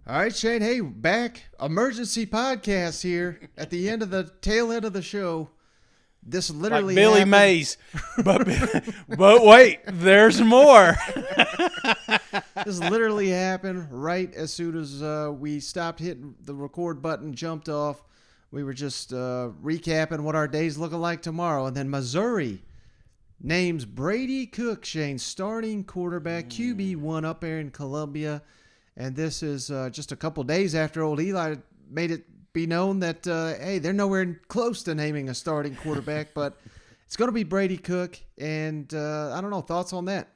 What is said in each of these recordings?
All right, Shane. Hey, back. Emergency podcast here at the end of the tail end of the show. This literally like Billy happened. Mays, but wait, there's more. This literally happened right as soon as we stopped hitting the record button, jumped off. We were just recapping what our day's looking like tomorrow, and then Missouri names Brady Cook, Shane, starting quarterback, QB1 up there in Columbia. And this is just a couple days after old Eli made it be known that, hey, they're nowhere close to naming a starting quarterback, but it's going to be Brady Cook. And I don't know, thoughts on that?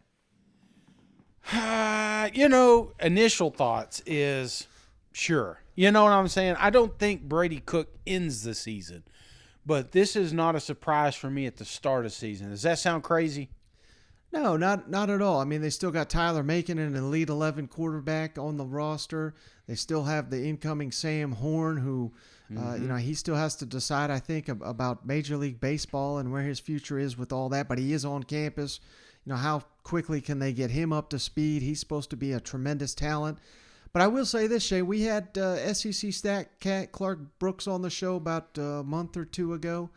Initial thoughts is sure. You know what I'm saying? I don't think Brady Cook ends the season, but this is not a surprise for me at the start of the season. Does that sound crazy? No, not at all. I mean, they still got Tyler Macon, an Elite 11 quarterback on the roster. They still have the incoming Sam Horn, who, he still has to decide, I think, about Major League Baseball and where his future is with all that. But he is on campus. You know, how quickly can they get him up to speed? He's supposed to be a tremendous talent. But I will say this, Shay, we had SEC stat cat Clark Brooks on the show about a month or two ago.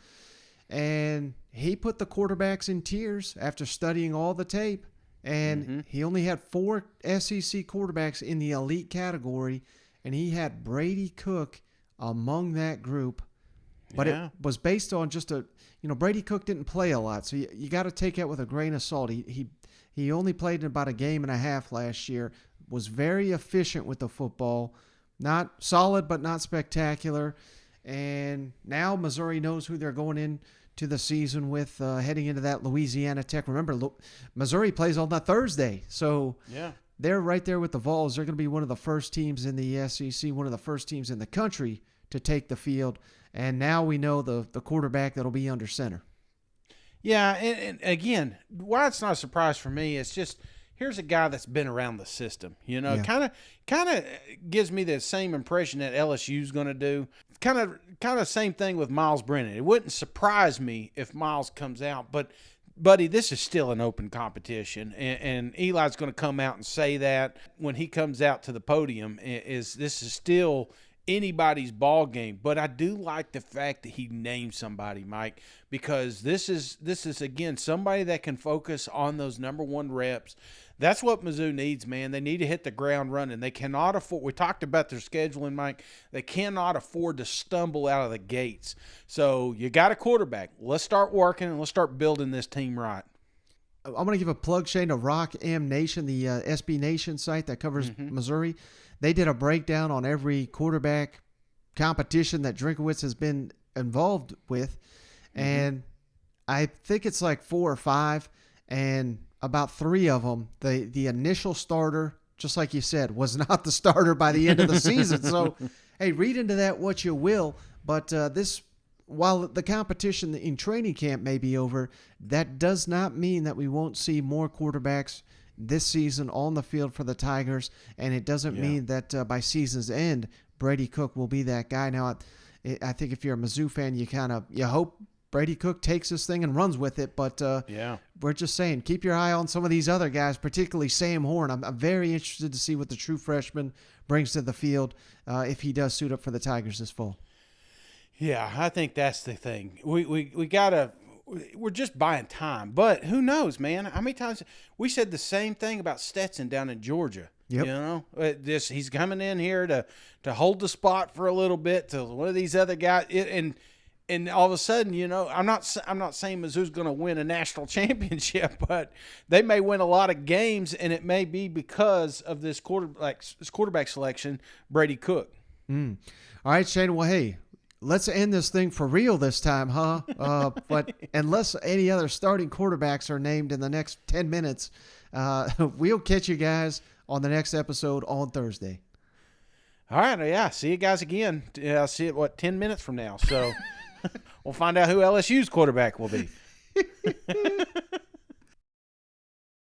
And he put the quarterbacks in tiers after studying all the tape. And he only had 4 SEC quarterbacks in the elite category. And he had Brady Cook among that group. But it was based on just Brady Cook didn't play a lot. So you got to take that with a grain of salt. He only played in about a game and a half last year. Was very efficient with the football. Not solid, but not spectacular. And now Missouri knows who they're going in to the season with heading into that Louisiana Tech. Remember, Missouri plays on that Thursday. So they're right there with the Vols. They're going to be one of the first teams in the SEC, one of the first teams in the country to take the field. And now we know the quarterback that'll be under center. Yeah, and again, why it's not a surprise for me, it's just here's a guy that's been around the system. Kind of gives me the same impression that LSU's going to do. Kind of same thing with Miles Brennan. It wouldn't surprise me if Miles comes out, but buddy, this is still an open competition, and Eli's going to come out and say that when he comes out to the podium. This is still anybody's ball game, but I do like the fact that he named somebody, Mike, because this is again somebody that can focus on those number 1 reps. That's what Mizzou needs, man. They need to hit the ground running. They cannot afford – we talked about their scheduling, Mike. They cannot afford to stumble out of the gates. So you got a quarterback. Let's start working and let's start building this team right. I'm going to give a plug, Shane, to Rock M Nation, the SB Nation site that covers Missouri. They did a breakdown on every quarterback competition that Drinkwitz has been involved with. And I think it's like 4 or 5. And about 3 of them, the initial starter, just like you said, was not the starter by the end of the season. So, hey, read into that what you will. But while the competition in training camp may be over, that does not mean that we won't see more quarterbacks this season on the field for the Tigers. And it doesn't mean that by season's end, Brady Cook will be that guy. Now, I think if you're a Mizzou fan, you hope Brady Cook takes this thing and runs with it, but we're just saying, keep your eye on some of these other guys, particularly Sam Horn. I'm very interested to see what the true freshman brings to the field if he does suit up for the Tigers this fall. Yeah, I think that's the thing. We gotta. We're just buying time, but who knows, man? How many times we said the same thing about Stetson down in Georgia? Yep. He's coming in here to hold the spot for a little bit to one of these other guys, and all of a sudden, I'm not saying Mizzou's going to win a national championship, but they may win a lot of games, and it may be because of this quarterback selection, Brady Cook. All right, Shane. Well, hey, let's end this thing for real this time, huh? But unless any other starting quarterbacks are named in the next 10 minutes, we'll catch you guys on the next episode on Thursday. All right. Yeah. See you guys again. I'll see it, 10 minutes from now. So we'll find out who LSU's quarterback will be.